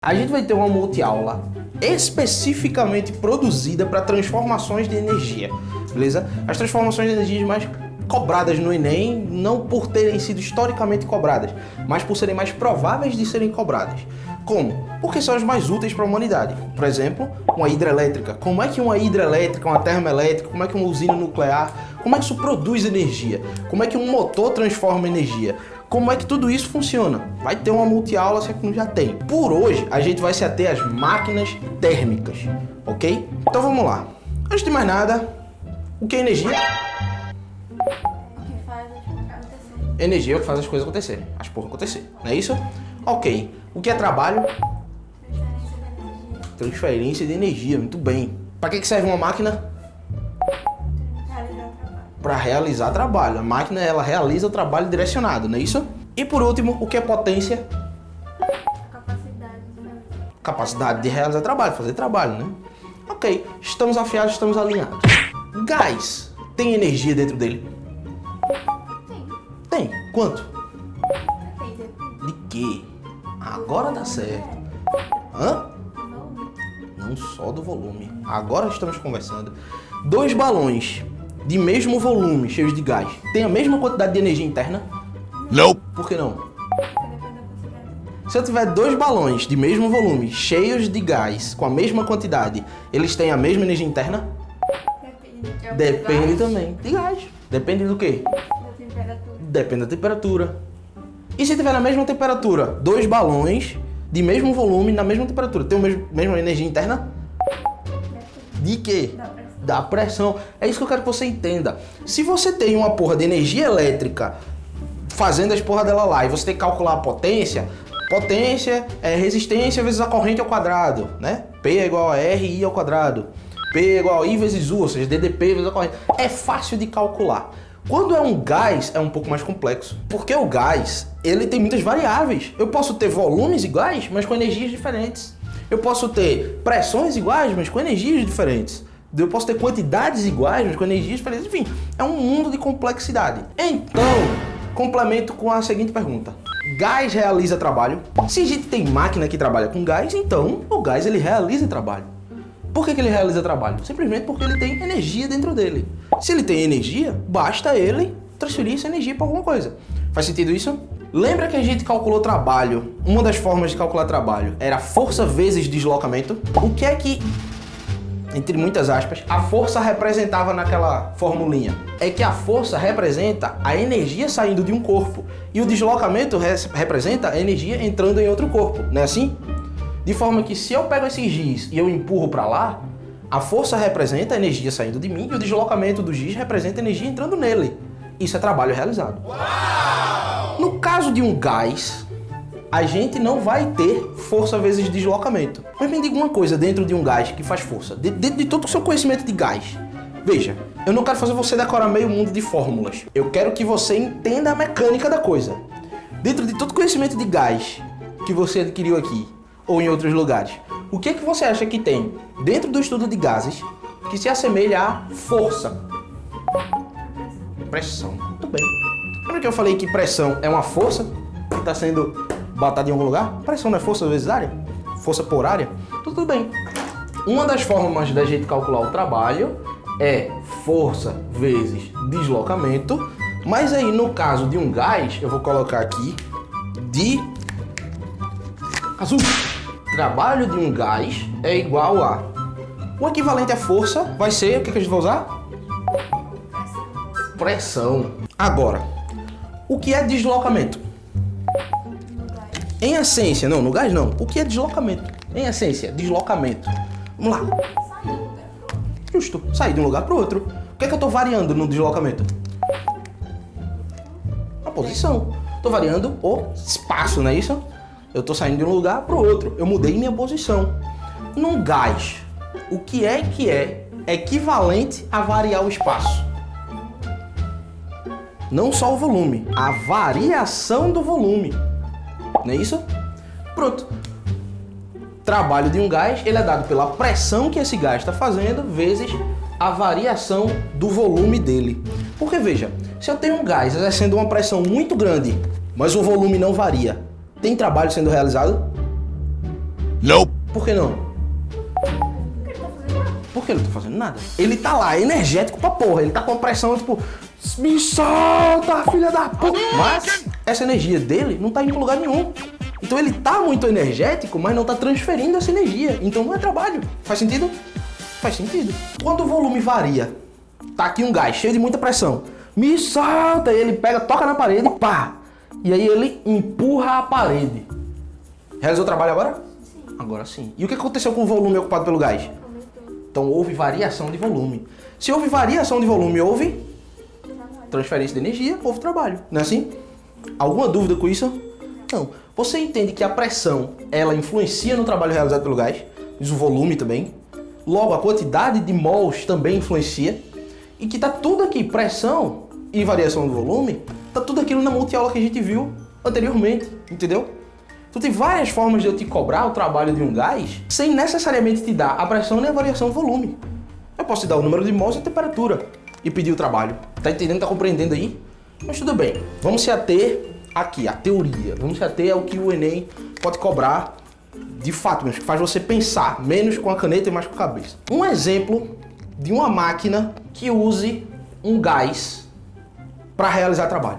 A gente vai ter uma multiaula especificamente produzida para transformações de energia, beleza? As transformações de energia mais cobradas no Enem, não por terem sido historicamente cobradas, mas por serem mais prováveis de serem cobradas. Como? Porque são as mais úteis para a humanidade. Por exemplo, uma hidrelétrica. Como é que uma hidrelétrica, uma termoelétrica, como é que uma usina nuclear, como é que isso produz energia? Como é que um motor transforma energia? Como é que tudo isso funciona? Vai ter uma multiaula, se é que não já tem. Por hoje, a gente vai se ater às máquinas térmicas, ok? Então vamos lá. Antes de mais nada, o que é energia? O que faz as coisas acontecerem. Energia é o que faz as coisas acontecerem, as porra acontecer, não é isso? Ok. O que é trabalho? Transferência de energia. Transferência de energia, muito bem. Para que serve uma máquina? Realizar trabalho. Para realizar trabalho. A máquina, ela realiza o trabalho direcionado, não é isso? E por último, o que é potência? Capacidade de fazer. Capacidade de realizar trabalho, fazer trabalho, né? Ok, estamos afiados, estamos alinhados. Gás tem energia dentro dele? Tem. Tem. Quanto? Depende. De quê? Agora dá certo. Hã? Volume. Não só do volume. Agora estamos conversando. Dois balões de mesmo volume, cheios de gás, têm a mesma quantidade de energia interna? Não. Por que não? Porque depende da quantidade. Se eu tiver dois balões de mesmo volume, cheios de gás, com a mesma quantidade, eles têm a mesma energia interna? Depende. Depende também de gás. Depende do quê? Da temperatura. Depende da temperatura. E se tiver na mesma temperatura, dois balões de mesmo volume, na mesma temperatura, tem a mesma energia interna? Depende De quê? da pressão. Da pressão. É isso que eu quero que você entenda. Se você tem uma porra de energia elétrica fazendo as porra dela lá e você tem que calcular a potência é resistência vezes a corrente ao quadrado, né? P é igual a RI ao quadrado. P é igual a I vezes U, ou seja, DDP vezes a corrente. É fácil de calcular. Quando é um gás, é um pouco mais complexo. Porque o gás, ele tem muitas variáveis. Eu posso ter volumes iguais, mas com energias diferentes. Eu posso ter pressões iguais, mas com energias diferentes. Eu posso ter quantidades iguais, mas com energias diferentes. Enfim, é um mundo de complexidade. Então, complemento com a seguinte pergunta. Gás realiza trabalho? Se a gente tem máquina que trabalha com gás, então o gás ele realiza trabalho. Por que ele realiza trabalho? Simplesmente porque ele tem energia dentro dele. Se ele tem energia, basta ele transferir essa energia para alguma coisa. Faz sentido isso? Lembra que a gente calculou trabalho? Uma das formas de calcular trabalho era força vezes deslocamento. O que é que, entre muitas aspas, a força representava naquela formulinha? É que a força representa a energia saindo de um corpo e o deslocamento representa a energia entrando em outro corpo, não é assim? De forma que se eu pego esse giz e eu empurro para lá, a força representa a energia saindo de mim e o deslocamento do giz representa a energia entrando nele. Isso é trabalho realizado. Uau! No caso de um gás, a gente não vai ter força vezes deslocamento. Mas me diga uma coisa dentro de um gás que faz força, dentro de todo o seu conhecimento de gás. Veja, eu não quero fazer você decorar meio mundo de fórmulas. Eu quero que você entenda a mecânica da coisa. Dentro de todo o conhecimento de gás que você adquiriu aqui, ou em outros lugares, o que é que você acha que tem dentro do estudo de gases que se assemelha à força? Pressão. Muito bem. Lembra que eu falei que pressão é uma força que está sendo botada em algum lugar? Pressão não é força vezes área? Força por área? Tudo bem. Uma das formas da gente calcular o trabalho é força vezes deslocamento, mas aí no caso de um gás, eu vou colocar aqui de azul. Trabalho de um gás é igual a... O equivalente à força vai ser... O que a gente vai usar? Pressão. Agora, o que é deslocamento? No gás. Em essência, não, no gás não. O que é deslocamento? Em essência, deslocamento. Vamos lá. Sair do lugar. Justo, sair de um lugar para o outro. O que é que eu estou variando no deslocamento? A posição. Estou variando o espaço, não é isso? Eu estou saindo de um lugar para o outro. Eu mudei minha posição. Num gás, o que é equivalente a variar o espaço? Não só o volume, a variação do volume. Não é isso? Pronto. Trabalho de um gás, ele é dado pela pressão que esse gás está fazendo, vezes a variação do volume dele. Porque veja, se eu tenho um gás exercendo uma pressão muito grande, mas o volume não varia, tem trabalho sendo realizado? Nope. Por que não? Porque ele não tá fazendo nada. Ele tá lá, energético pra porra. Ele tá com a pressão, tipo, me solta, filha da puta. Mas essa energia dele não tá indo pra lugar nenhum. Então ele tá muito energético, mas não tá transferindo essa energia. Então não é trabalho. Faz sentido? Faz sentido. Quando o volume varia, tá aqui um gás cheio de muita pressão. Me solta! E ele pega, toca na parede, pá! E aí ele empurra a parede. Realizou o trabalho agora? Sim. Agora sim. E o que aconteceu com o volume ocupado pelo gás? Aumentou. Então houve variação de volume. Se houve variação de volume, houve Trabalho. transferência de energia, houve trabalho. Não é assim? Alguma dúvida com isso? Não. Você entende que a pressão, ela influencia no trabalho realizado pelo gás, mas o volume também. Logo, a quantidade de mols também influencia. E que tá tudo aqui, pressão e variação do volume, tá tudo aquilo na multiaula que a gente viu anteriormente, entendeu? Então tem várias formas de eu te cobrar o trabalho de um gás sem necessariamente te dar a pressão nem a variação do volume. Eu posso te dar o número de mols e a temperatura e pedir o trabalho. Tá entendendo? Tá compreendendo aí? Mas tudo bem. Vamos se ater aqui, a teoria. Vamos se ater ao que o Enem pode cobrar de fato, mas que faz você pensar menos com a caneta e mais com a cabeça. Um exemplo de uma máquina que use um gás para realizar trabalho.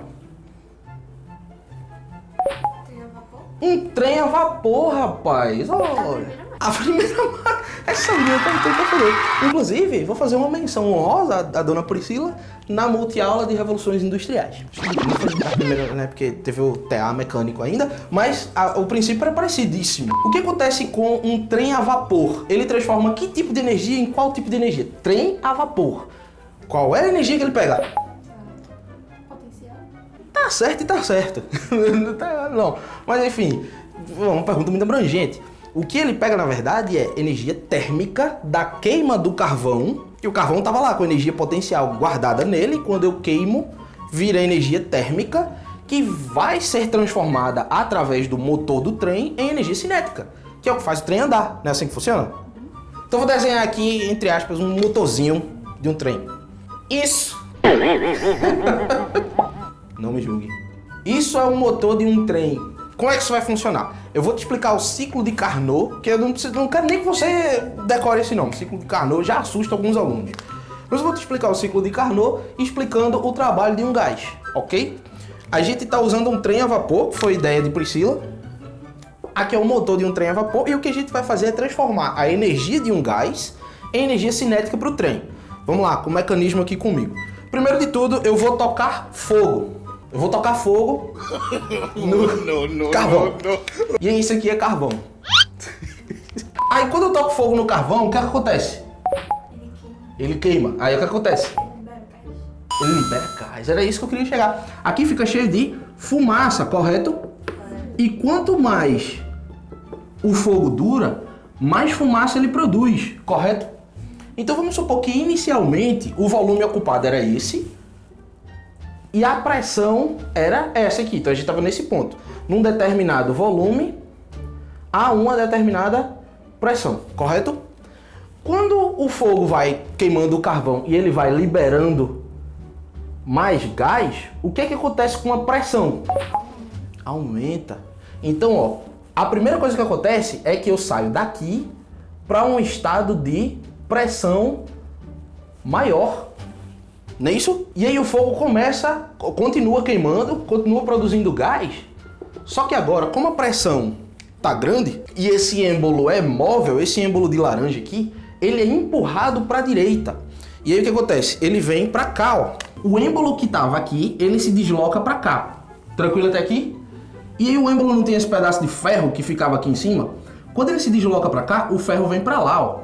Tem a vapor? Um trem a vapor, rapaz. Olha. A primeira máquina. Essa linha tá muito fazer. Inclusive, vou fazer uma menção honrosa à dona Priscila na multiaula de revoluções industriais. Não foi a primeira, né? Porque teve o TA mecânico ainda, mas o princípio era parecidíssimo. O que acontece com um trem a vapor? Ele transforma que tipo de energia em qual tipo de energia? Trem a vapor. Qual é a energia que ele pega? Potencial? Tá certo e tá certo. Não tá errado, não. Mas enfim, uma pergunta muito abrangente. O que ele pega, na verdade, é energia térmica da queima do carvão, que o carvão estava lá com energia potencial guardada nele, quando eu queimo, vira energia térmica, que vai ser transformada através do motor do trem em energia cinética, que é o que faz o trem andar. Não é assim que funciona? Então vou desenhar aqui, entre aspas, um motorzinho de um trem. Isso! Não me julgue. Isso é o motor de um trem. Como é que isso vai funcionar? Eu vou te explicar o ciclo de Carnot, que eu não quero nem que você decore esse nome. O ciclo de Carnot já assusta alguns alunos. Mas eu vou te explicar o ciclo de Carnot explicando o trabalho de um gás, ok? A gente está usando um trem a vapor, que foi a ideia de Priscila. Aqui é o motor de um trem a vapor e o que a gente vai fazer é transformar a energia de um gás em energia cinética para o trem. Vamos lá, com o mecanismo aqui comigo. Primeiro de tudo, eu vou tocar fogo. Eu vou tocar fogo no carvão. E isso aqui é carvão. Aí quando eu toco fogo no carvão, o que acontece? Ele queima. Aí o que acontece? Ele libera gás. Era isso que eu queria chegar. Aqui fica cheio de fumaça, correto? E quanto mais o fogo dura, mais fumaça ele produz, correto? Então vamos supor que inicialmente o volume ocupado era esse e a pressão era essa aqui. Então a gente estava nesse ponto. Num determinado volume a uma determinada pressão, correto? Quando o fogo vai queimando o carvão e ele vai liberando mais gás, o que é que acontece com a pressão? Aumenta. Então, ó, a primeira coisa que acontece é que eu saio daqui para um estado de pressão maior. Não é isso? E aí o fogo continua queimando, continua produzindo gás. Só que agora, como a pressão tá grande e esse êmbolo é móvel, esse êmbolo de laranja aqui, ele é empurrado para a direita. E aí o que acontece? Ele vem para cá, ó. O êmbolo que tava aqui, ele se desloca para cá. Tranquilo até aqui? E aí o êmbolo não tem esse pedaço de ferro que ficava aqui em cima? Quando ele se desloca para cá, o ferro vem para lá, ó.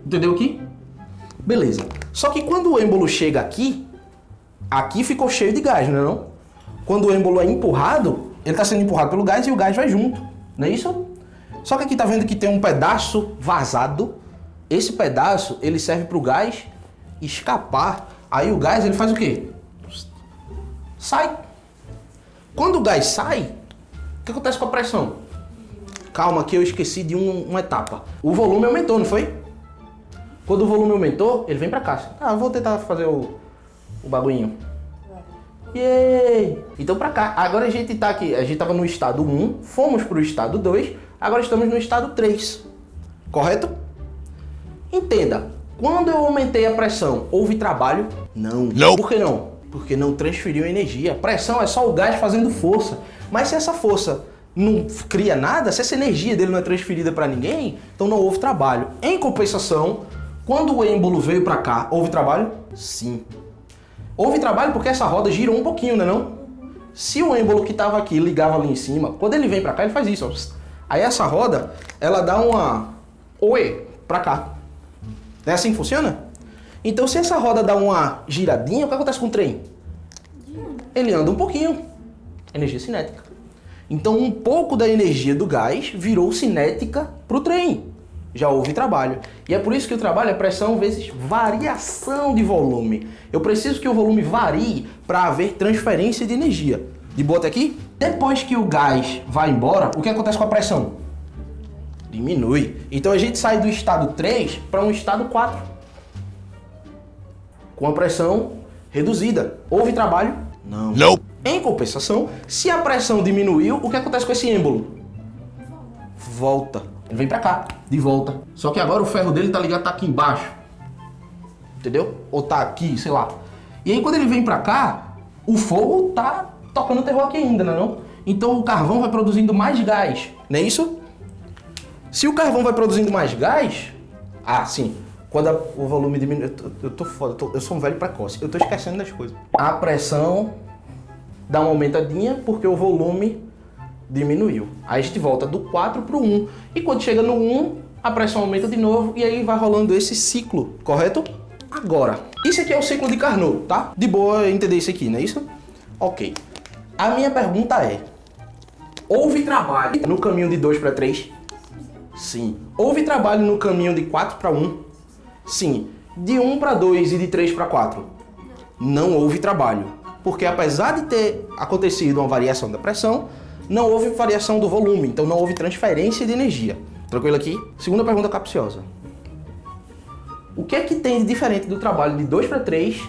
Entendeu aqui? Beleza. Só que quando o êmbolo chega aqui, aqui ficou cheio de gás, não é não? Quando o êmbolo é empurrado, ele está sendo empurrado pelo gás e o gás vai junto, não é isso? Só que aqui tá vendo que tem um pedaço vazado. Esse pedaço, ele serve para o gás escapar. Aí o gás, ele faz o quê? Sai. Quando o gás sai, o que acontece com a pressão? Calma que eu esqueci de uma etapa. O volume aumentou, não foi? Quando o volume aumentou, ele vem para cá. Ah, vou tentar fazer o bagulhinho. Yay! Então para cá. Agora a gente tá aqui, a gente tava no estado 1, fomos pro estado 2, agora estamos no estado 3. Correto? Entenda, quando eu aumentei a pressão, houve trabalho? Não. Por que não? Porque não transferiu energia. Pressão é só o gás fazendo força. Mas se essa força não cria nada, se essa energia dele não é transferida para ninguém, então não houve trabalho. Em compensação, quando o êmbolo veio para cá, houve trabalho? Sim. Houve trabalho porque essa roda girou um pouquinho, né não? Se o êmbolo que estava aqui ligava ali em cima, quando ele vem para cá, ele faz isso. Ó. Aí essa roda, ela dá uma oi para cá. Não é assim que funciona? Então se essa roda dá uma giradinha, o que acontece com o trem? Ele anda um pouquinho. Energia cinética. Então um pouco da energia do gás virou cinética para o trem. Já houve trabalho. E é por isso que o trabalho é pressão vezes variação de volume. Eu preciso que o volume varie para haver transferência de energia. De boa até aqui? Depois que o gás vai embora, o que acontece com a pressão? Diminui. Então a gente sai do estado 3 para um estado 4. Com a pressão reduzida. Houve trabalho? Não. Em compensação, se a pressão diminuiu, o que acontece com esse êmbolo? Volta. Ele vem pra cá, de volta. Só que agora o ferro dele tá ligado, tá aqui embaixo. Entendeu? Ou tá aqui, sei lá. E aí quando ele vem pra cá, o fogo tá tocando terror aqui ainda, né não? Então o carvão vai produzindo mais gás, não é isso? Se o carvão vai produzindo mais gás... Ah, sim. Quando o volume diminui... Eu tô foda, eu sou um velho precoce. Eu tô esquecendo das coisas. A pressão dá uma aumentadinha porque o volume diminuiu. Aí a gente volta do 4 pro 1. E quando chega no 1, a pressão aumenta de novo e aí vai rolando esse ciclo, correto? Agora, isso aqui é o ciclo de Carnot, tá? De boa entender isso aqui, não é isso? Ok. A minha pergunta é: houve trabalho no caminho de 2 para 3? Sim. Houve trabalho no caminho de 4 para 1? Sim. De 1 para 2 e de 3 para 4? Não houve trabalho. Porque apesar de ter acontecido uma variação da pressão, não houve variação do volume, então não houve transferência de energia. Tranquilo aqui? Segunda pergunta capciosa. O que é que tem de diferente do trabalho de 2 para 3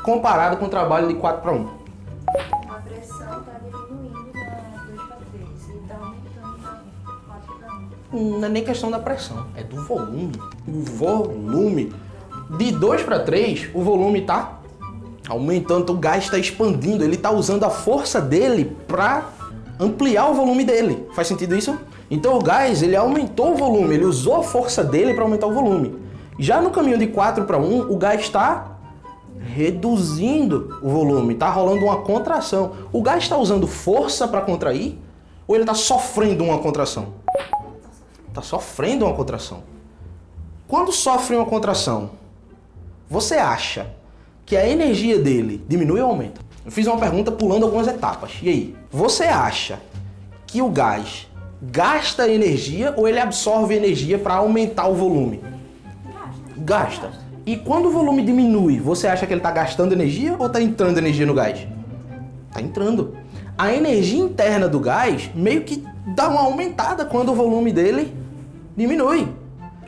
comparado com o trabalho de 4 para 1? A pressão está diminuindo da 2 para 3 e está aumentando da 4 para 1. Não é nem questão da pressão, é do volume. O volume. De 2 para 3, o volume está aumentando, o gás está expandindo, ele está usando a força dele para ampliar o volume dele. Faz sentido isso? Então o gás, ele aumentou o volume, ele usou a força dele para aumentar o volume. Já no caminho de 4 para 1, o gás está reduzindo o volume, está rolando uma contração. O gás está usando força para contrair ou ele está sofrendo uma contração? Está sofrendo uma contração. Quando sofre uma contração, você acha que a energia dele diminui ou aumenta? Eu fiz uma pergunta pulando algumas etapas. E aí? Você acha que o gás gasta energia ou ele absorve energia para aumentar o volume? Gasta. E quando o volume diminui, você acha que ele está gastando energia ou está entrando energia no gás? Está entrando. A energia interna do gás meio que dá uma aumentada quando o volume dele diminui.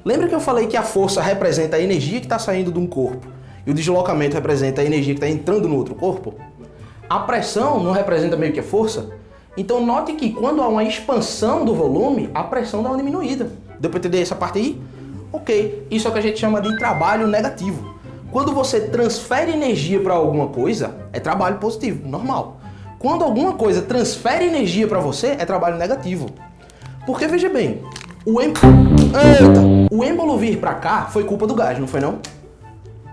Lembra que eu falei que a força representa a energia que está saindo de um corpo e o deslocamento representa a energia que está entrando no outro corpo? A pressão não representa meio que a força? Então note que quando há uma expansão do volume, a pressão dá uma diminuída. Deu para entender essa parte aí? Ok, isso é o que a gente chama de trabalho negativo. Quando você transfere energia para alguma coisa, é trabalho positivo, normal. Quando alguma coisa transfere energia para você, é trabalho negativo. Porque veja bem, o êmbolo vir para cá foi culpa do gás, não foi não?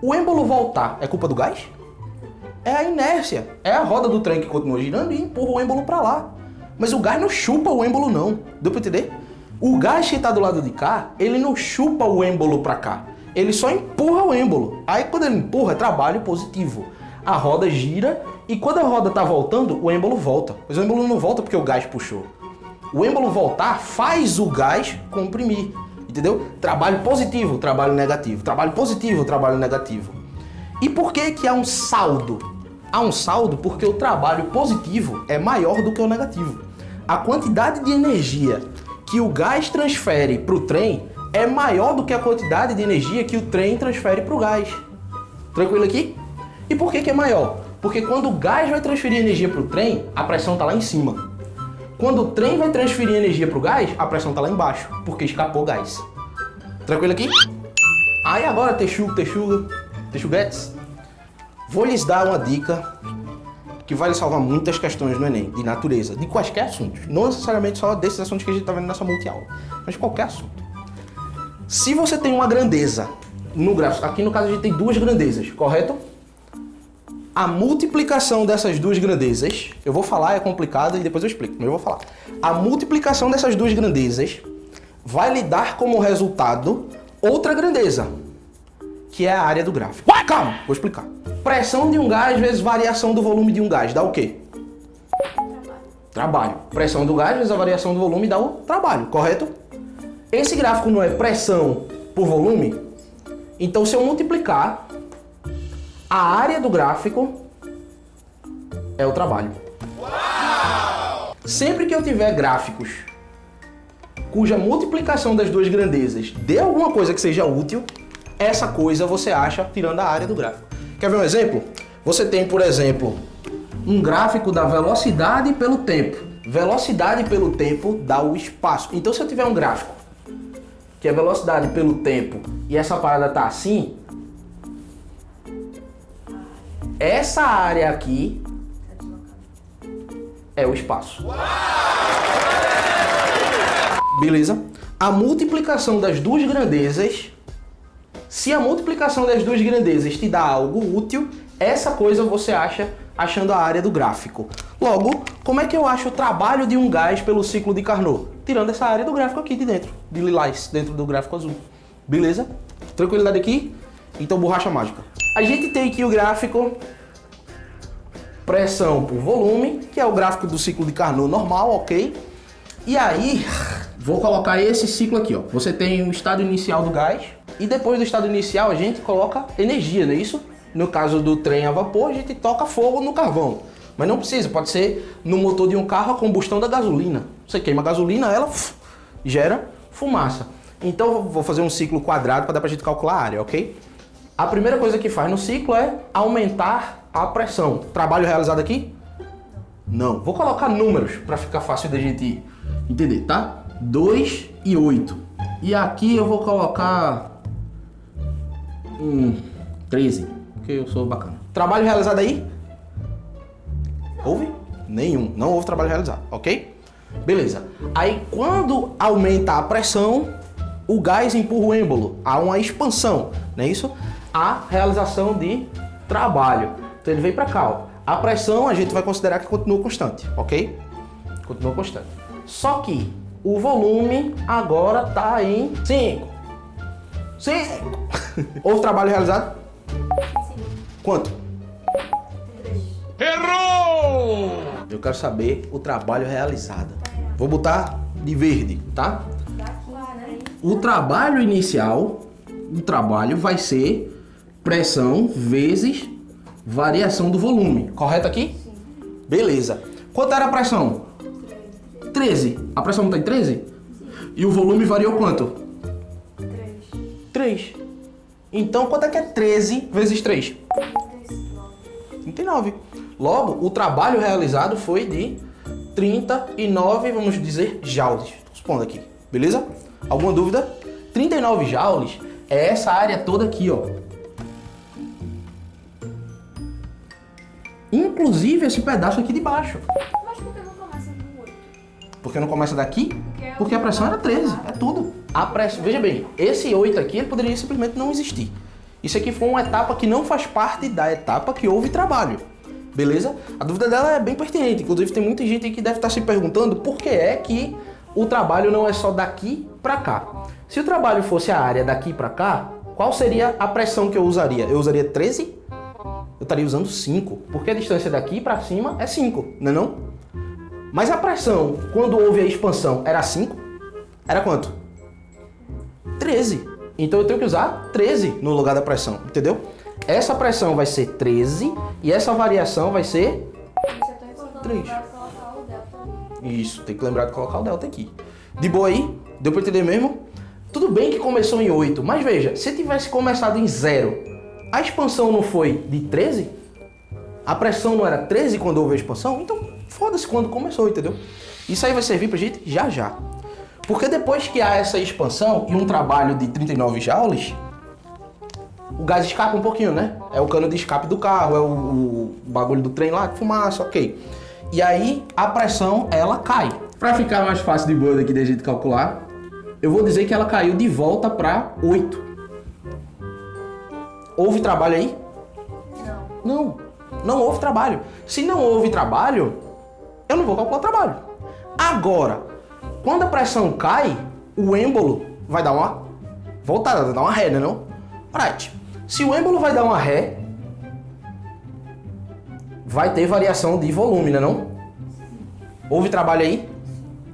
O êmbolo voltar é culpa do gás? É a inércia, é a roda do trem que continua girando e empurra o êmbolo para lá. Mas o gás não chupa o êmbolo não, deu para entender? O gás que está do lado de cá, ele não chupa o êmbolo para cá, ele só empurra o êmbolo. Aí quando ele empurra, é trabalho positivo. A roda gira e quando a roda está voltando, o êmbolo volta. Mas o êmbolo não volta porque o gás puxou. O êmbolo voltar faz o gás comprimir, entendeu? Trabalho positivo, trabalho negativo. Trabalho positivo, trabalho negativo. E por que que há um saldo? Há um saldo porque o trabalho positivo é maior do que o negativo. A quantidade de energia que o gás transfere para o trem é maior do que a quantidade de energia que o trem transfere para o gás. Tranquilo aqui? E por que que é maior? Porque quando o gás vai transferir energia para o trem, a pressão está lá em cima. Quando o trem vai transferir energia para o gás, a pressão está lá embaixo, porque escapou gás. Tranquilo aqui? Aí agora, Texuguetes, vou lhes dar uma dica que vai lhe salvar muitas questões no Enem, de natureza, de quaisquer assuntos. Não necessariamente só desses assuntos que a gente tá vendo nessa multiaula, mas qualquer assunto. Se você tem uma grandeza no gráfico, aqui no caso a gente tem duas grandezas, correto? A multiplicação dessas duas grandezas, eu vou falar, é complicado e depois eu explico, mas eu vou falar. A multiplicação dessas duas grandezas vai lhe dar como resultado outra grandeza, que é a área do gráfico. Calma, vou explicar. Pressão de um gás vezes variação do volume de um gás dá o quê? Trabalho. Pressão do gás vezes a variação do volume dá o trabalho, correto? Esse gráfico não é pressão por volume? Então se eu multiplicar, a área do gráfico é o trabalho. Uau! Sempre que eu tiver gráficos cuja multiplicação das duas grandezas dê alguma coisa que seja útil, essa coisa você acha tirando a área do gráfico. Quer ver um exemplo? Você tem, por exemplo, um gráfico da velocidade pelo tempo. Velocidade pelo tempo dá o espaço. Então se eu tiver um gráfico que é velocidade pelo tempo e essa parada tá assim, essa área aqui é o espaço. Beleza? A multiplicação das duas grandezas, se a multiplicação das duas grandezas te dá algo útil, essa coisa você acha achando a área do gráfico. Logo, como é que eu acho o trabalho de um gás pelo ciclo de Carnot? Tirando essa área do gráfico aqui de dentro, de lilás, dentro do gráfico azul. Beleza? Tranquilidade aqui? Então, borracha mágica. A gente tem aqui o gráfico pressão por volume, que é o gráfico do ciclo de Carnot normal, ok? E aí, vou colocar esse ciclo aqui, ó. Você tem o estado inicial do gás e depois do estado inicial a gente coloca energia, não é isso? No caso do trem a vapor, a gente toca fogo no carvão. Mas não precisa, pode ser no motor de um carro a combustão da gasolina. Você queima a gasolina, ela gera fumaça. Então, vou fazer um ciclo quadrado para dar pra gente calcular a área, ok? A primeira coisa que faz no ciclo é aumentar a pressão. Trabalho realizado aqui? Não. Vou colocar números para ficar fácil da gente entender, tá? 2 e 8. E aqui eu vou colocar 13, porque eu sou bacana. Trabalho realizado aí? Houve? Nenhum. Não houve trabalho realizado, ok? Beleza. Aí quando aumenta a pressão, o gás empurra o êmbolo. Há uma expansão, não é isso? A realização de trabalho. Então ele vem para cá, ó. A pressão a gente vai considerar que continua constante, ok? Continua constante. Só que o volume agora está em 5. Houve trabalho realizado? Sim. Quanto? 3. Errou! Eu quero saber o trabalho realizado. Vou botar de verde, tá? Daqui, né? O trabalho inicial, o trabalho vai ser pressão vezes variação do volume. Correto aqui? Sim. Beleza. Quanto era a pressão? 13. A pressão não está em 13? Sim. E o volume variou quanto? 3. 3. Então, quanto é que é 13 vezes 3? 39. Logo, o trabalho realizado foi de 39, vamos dizer, joules. Estou supondo aqui, beleza? Alguma dúvida? 39 joules é essa área toda aqui, ó. Inclusive esse pedaço aqui de baixo. Mas por que não começa no 8? Por que não começa daqui? Porque a pressão era 13, é tudo. A pressão, veja bem, esse 8 aqui ele poderia simplesmente não existir. Isso aqui foi uma etapa que não faz parte da etapa que houve trabalho. Beleza? A dúvida dela é bem pertinente. Inclusive tem muita gente que deve estar se perguntando por que é que o trabalho não é só daqui para cá. Se o trabalho fosse a área daqui para cá, qual seria a pressão que eu usaria? Eu usaria 13? Eu estaria usando 5, porque a distância daqui para cima é 5, não é não? Mas a pressão, quando houve a expansão, era 5? Era quanto? 13. Então eu tenho que usar 13 no lugar da pressão, entendeu? Essa pressão vai ser 13 e essa variação vai ser... Isso é tão importante 3. para colocar o delta ali. Isso, tem que lembrar de colocar o delta aqui. De boa aí? Deu para entender mesmo? Tudo bem que começou em 8, mas veja, se tivesse começado em 0, a expansão não foi de 13? A pressão não era 13 quando houve a expansão? Então, foda-se quando começou, entendeu? Isso aí vai servir pra gente já já. Porque depois que há essa expansão e um trabalho de 39 joules, o gás escapa um pouquinho, né? É o cano de escape do carro, é o bagulho do trem lá, fumaça, ok. E aí a pressão, ela cai. Para ficar mais fácil de boa daqui da gente calcular, eu vou dizer que ela caiu de volta para 8. Houve trabalho aí? Não houve trabalho. Se não houve trabalho, eu não vou calcular trabalho. Agora, quando a pressão cai, o êmbolo vai dar uma voltada, vai dar uma ré, né não? Alright. Se o êmbolo vai dar uma ré, vai ter variação de volume, né não? Houve trabalho aí?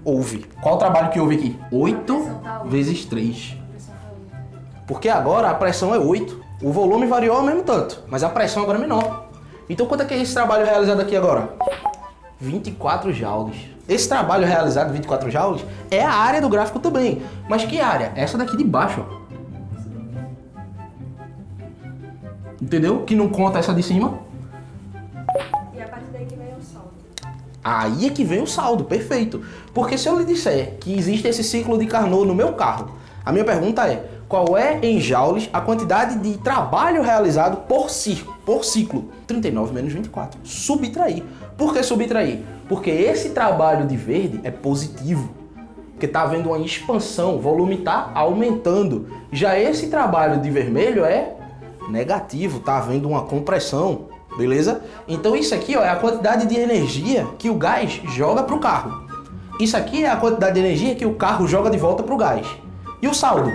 Houve. Qual o trabalho que houve aqui? 8 vezes 3. Porque agora a pressão é 8. O volume variou ao mesmo tanto, mas a pressão agora é menor. Então quanto é que é esse trabalho realizado aqui agora? 24 joules. Esse trabalho realizado, 24 joules, é a área do gráfico também. Mas que área? Essa daqui de baixo, ó. Entendeu? Que não conta essa de cima. E a partir daí que vem o saldo. Aí é que vem o saldo, perfeito. Porque se eu lhe disser que existe esse ciclo de Carnot no meu carro, a minha pergunta é, qual é em joules a quantidade de trabalho realizado por ciclo? 39 menos 24. Subtrair. Por que subtrair? Porque esse trabalho de verde é positivo. Porque está havendo uma expansão, o volume está aumentando. Já esse trabalho de vermelho é negativo, está havendo uma compressão. Beleza? Então isso aqui ó, é a quantidade de energia que o gás joga para o carro. Isso aqui é a quantidade de energia que o carro joga de volta para o gás. E o saldo?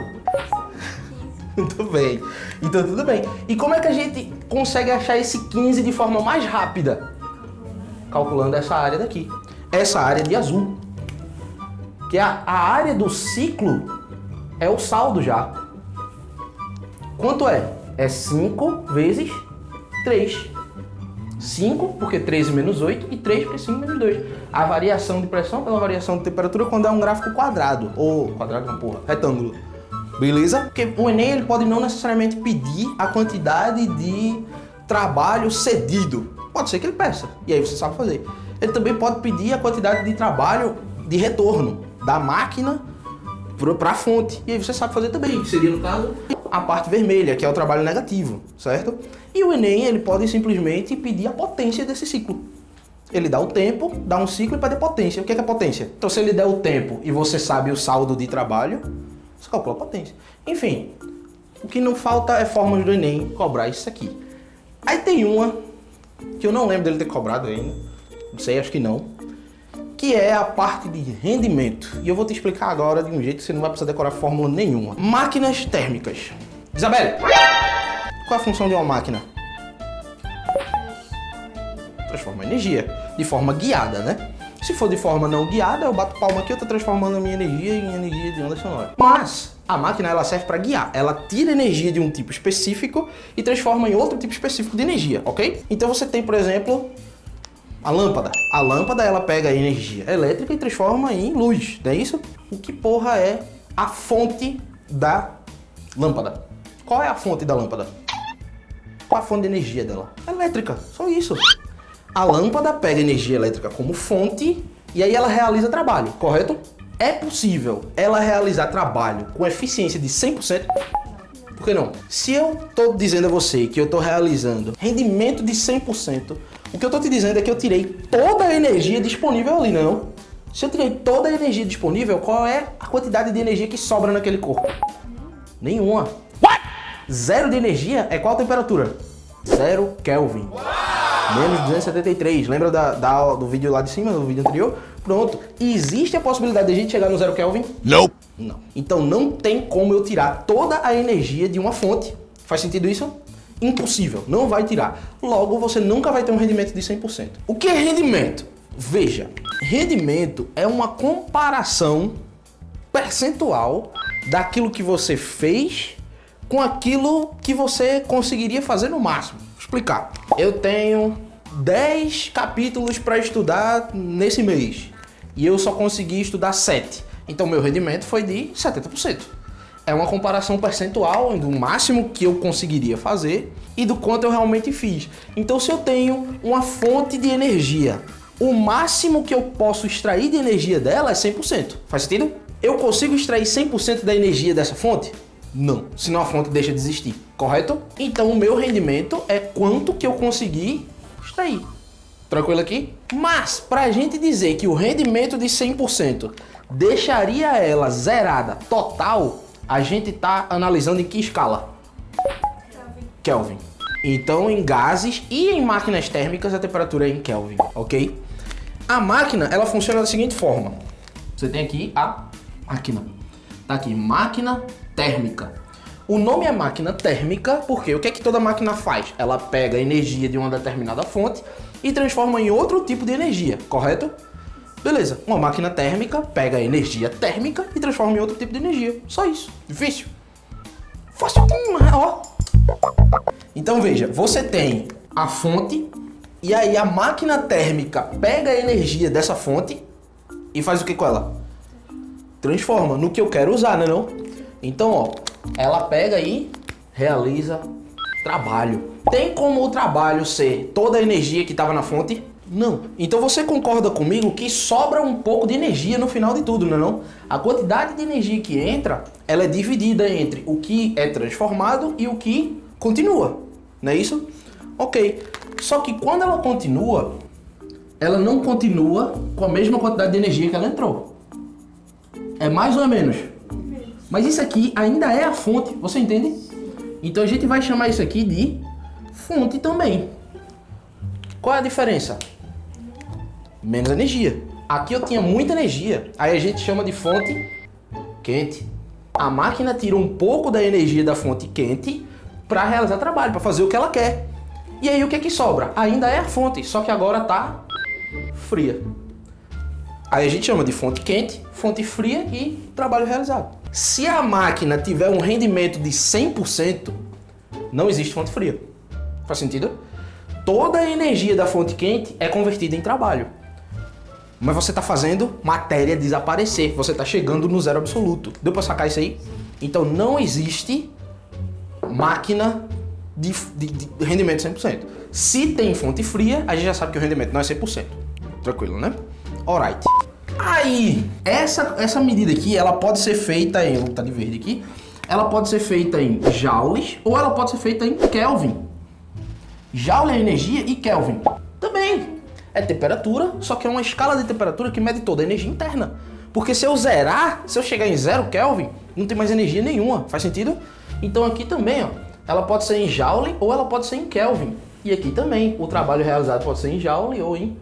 Muito bem. Então tudo bem. E como é que a gente consegue achar esse 15 de forma mais rápida? Calculando essa área daqui. Essa área de azul. Que a área do ciclo é o saldo já. Quanto é? É 5 vezes 3. 5, porque 13 menos 8, e 3, porque 5 menos 2. A variação de pressão pela variação de temperatura quando é um gráfico quadrado. Ou quadrado não, porra, retângulo. Beleza? Porque o Enem ele pode não necessariamente pedir a quantidade de trabalho cedido. Pode ser que ele peça, e aí você sabe fazer. Ele também pode pedir a quantidade de trabalho de retorno da máquina para a fonte. E aí você sabe fazer também, que seria no caso a parte vermelha, que é o trabalho negativo, certo? E o Enem ele pode simplesmente pedir a potência desse ciclo. Ele dá o tempo, dá um ciclo e pede potência. O que é potência? Então se ele der o tempo e você sabe o saldo de trabalho, você calcula a potência. Enfim, o que não falta é formas do Enem cobrar isso aqui. Aí tem uma que eu não lembro dele ter cobrado ainda, não sei, acho que não, que é a parte de rendimento. E eu vou te explicar agora de um jeito que você não vai precisar decorar fórmula nenhuma. Máquinas térmicas. Isabelle, qual é a função de uma máquina? Transforma energia, de forma guiada, né? Se for de forma não guiada, eu bato palma aqui, eu tô transformando a minha energia em energia de onda sonora. Mas a máquina ela serve para guiar. Ela tira energia de um tipo específico e transforma em outro tipo específico de energia, ok? Então você tem, por exemplo, a lâmpada. A lâmpada ela pega a energia elétrica e transforma em luz, não é isso? O que porra é a fonte da lâmpada? Qual é a fonte da lâmpada? Qual a fonte de energia dela? Elétrica, só isso. A lâmpada pega energia elétrica como fonte e aí ela realiza trabalho, correto? É possível ela realizar trabalho com eficiência de 100%? Por que não? Se eu estou dizendo a você que eu estou realizando rendimento de 100%, o que eu estou te dizendo é que eu tirei toda a energia disponível ali, não? Se eu tirei toda a energia disponível, qual é a quantidade de energia que sobra naquele corpo? Nenhuma. What? Zero de energia é qual a temperatura? 0 Kelvin. Menos 273. Lembra do vídeo lá de cima, do vídeo anterior? Pronto. Existe a possibilidade de a gente chegar no 0 Kelvin? Nope. Não. Então não tem como eu tirar toda a energia de uma fonte. Faz sentido isso? Impossível. Não vai tirar. Logo, você nunca vai ter um rendimento de 100%. O que é rendimento? Veja, rendimento é uma comparação percentual daquilo que você fez com aquilo que você conseguiria fazer no máximo. Vou explicar. Eu tenho 10 capítulos para estudar nesse mês e eu só consegui estudar 7. Então meu rendimento foi de 70%. É uma comparação percentual do máximo que eu conseguiria fazer e do quanto eu realmente fiz. Então se eu tenho uma fonte de energia, o máximo que eu posso extrair de energia dela é 100%. Faz sentido? Eu consigo extrair 100% da energia dessa fonte? Não, senão a fonte deixa de existir, correto? Então o meu rendimento é quanto que eu consegui extrair. Tranquilo aqui? Mas, pra gente dizer que o rendimento de 100% deixaria ela zerada total, a gente tá analisando em que escala? Kelvin. Então, em gases e em máquinas térmicas, a temperatura é em Kelvin, ok? A máquina, ela funciona da seguinte forma. Você tem aqui a máquina. Tá aqui, máquina térmica. O nome é máquina térmica porque o que é que toda máquina faz? Ela pega a energia de uma determinada fonte e transforma em outro tipo de energia, correto? Beleza, uma máquina térmica pega a energia térmica e transforma em outro tipo de energia. Só isso. Difícil? Fácil demais, ó. Então veja, você tem a fonte e aí a máquina térmica pega a energia dessa fonte e faz o que com ela? Transforma no que eu quero usar, né não? Então, ó, ela pega e realiza trabalho. Tem como o trabalho ser toda a energia que estava na fonte? Não. Então você concorda comigo que sobra um pouco de energia no final de tudo, não é não? A quantidade de energia que entra, ela é dividida entre o que é transformado e o que continua, não é isso? Ok. Só que quando ela continua, ela não continua com a mesma quantidade de energia que ela entrou. É mais ou é menos? Mas isso aqui ainda é a fonte, você entende? Então a gente vai chamar isso aqui de fonte também. Qual é a diferença? Menos energia. Aqui eu tinha muita energia, aí a gente chama de fonte quente. A máquina tira um pouco da energia da fonte quente para realizar trabalho, para fazer o que ela quer. E aí o que é que sobra? Ainda é a fonte, só que agora tá fria. Aí a gente chama de fonte quente, fonte fria e trabalho realizado. Se a máquina tiver um rendimento de 100%, não existe fonte fria. Faz sentido? Toda a energia da fonte quente é convertida em trabalho. Mas você está fazendo matéria desaparecer. Você está chegando no zero absoluto. Deu para sacar isso aí? Então não existe máquina de rendimento 100%. Se tem fonte fria, a gente já sabe que o rendimento não é 100%. Tranquilo, né? Alright. Aí, essa medida aqui, ela pode ser feita em... Tá de verde aqui. Ela pode ser feita em joules ou ela pode ser feita em Kelvin. Joule é energia e Kelvin também é temperatura, só que é uma escala de temperatura que mede toda a energia interna. Porque se eu zerar, se eu chegar em 0 Kelvin, não tem mais energia nenhuma. Faz sentido? Então aqui também, ó, ela pode ser em Joule ou ela pode ser em Kelvin. E aqui também, o trabalho realizado pode ser em Joule ou em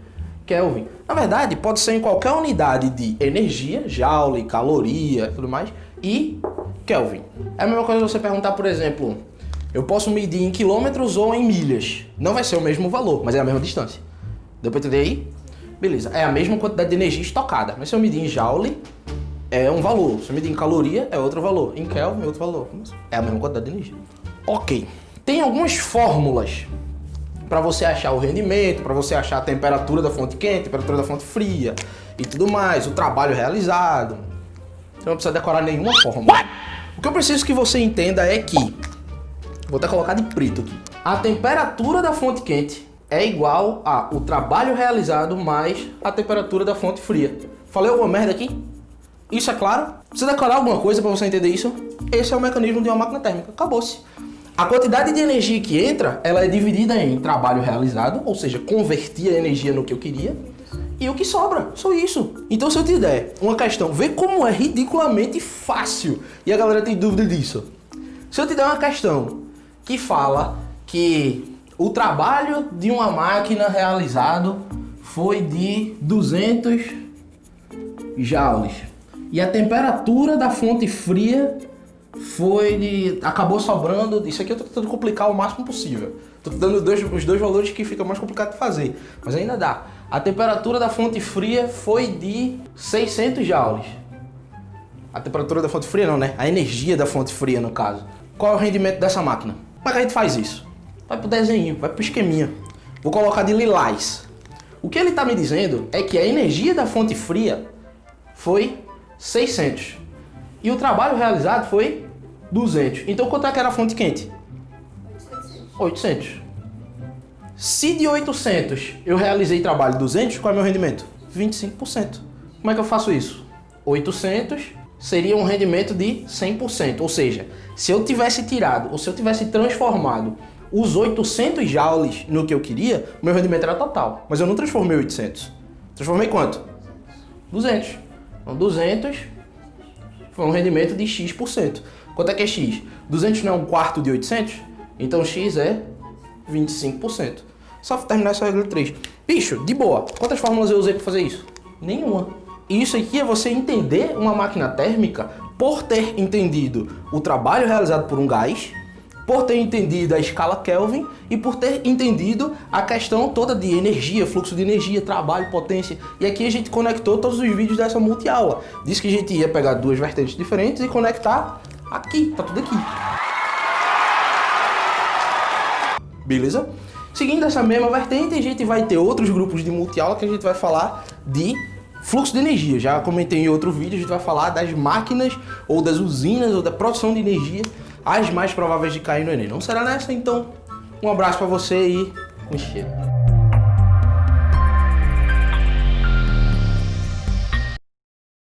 Kelvin. Na verdade, pode ser em qualquer unidade de energia, Joule, caloria, tudo mais, e Kelvin. É a mesma coisa você perguntar, por exemplo, eu posso medir em quilômetros ou em milhas. Não vai ser o mesmo valor, mas é a mesma distância. Deu pra entender aí? Beleza, é a mesma quantidade de energia estocada. Mas se eu medir em Joule, é um valor. Se eu medir em caloria, é outro valor. Em Kelvin, é outro valor. É a mesma quantidade de energia. Ok. Tem algumas fórmulas para você achar o rendimento, para você achar a temperatura da fonte quente, a temperatura da fonte fria e tudo mais, o trabalho realizado. Você não precisa decorar nenhuma fórmula. O que eu preciso que você entenda é que, vou até colocar de preto aqui, a temperatura da fonte quente é igual ao trabalho realizado mais a temperatura da fonte fria. Falei alguma merda aqui? Isso é claro? Precisa decorar alguma coisa para você entender isso? Esse é o mecanismo de uma máquina térmica. Acabou-se. A quantidade de energia que entra, ela é dividida em trabalho realizado, ou seja, convertir a energia no que eu queria, e o que sobra, só isso. Então se eu te der uma questão, vê como é ridiculamente fácil, e a galera tem dúvida disso. Se eu te der uma questão que fala que o trabalho de uma máquina realizado foi de 200 joules, e a temperatura da fonte fria foi de... acabou sobrando... Isso aqui eu tô tentando complicar o máximo possível. Tô dando os dois valores que fica mais complicado de fazer. Mas ainda dá. A temperatura da fonte fria foi de 600 joules. A temperatura da fonte fria não, né? A energia da fonte fria, no caso. Qual é o rendimento dessa máquina? Como é que a gente faz isso? Vai pro desenho, vai pro esqueminha. Vou colocar de lilás. O que ele tá me dizendo é que a energia da fonte fria foi 600. E o trabalho realizado foi 200. Então quanto é que era a fonte quente? 800. Se de 800 eu realizei trabalho 200, qual é o meu rendimento? 25%. Como é que eu faço isso? 800, seria um rendimento de 100%. Ou seja, se eu tivesse tirado, ou se eu tivesse transformado os 800 joules no que eu queria, meu rendimento era total. Mas eu não transformei 800. Transformei quanto? 200. Então 200 foi um rendimento de X%. Quanto é que é X? 200 não é um quarto de 800? Então X é 25%. Só terminar essa regra 3. Bicho, de boa. Quantas fórmulas eu usei para fazer isso? Nenhuma. Isso aqui é você entender uma máquina térmica por ter entendido o trabalho realizado por um gás, por ter entendido a escala Kelvin e por ter entendido a questão toda de energia, fluxo de energia, trabalho, potência. E aqui a gente conectou todos os vídeos dessa multi-aula. Disse que a gente ia pegar duas vertentes diferentes e conectar aqui, tá tudo aqui. Beleza? Seguindo essa mesma vertente, a gente vai ter outros grupos de multi-aula que a gente vai falar de fluxo de energia. Já comentei em outro vídeo, a gente vai falar das máquinas ou das usinas ou da produção de energia, as mais prováveis de cair no Enem. Não será nessa, então um abraço pra você e um cheiro.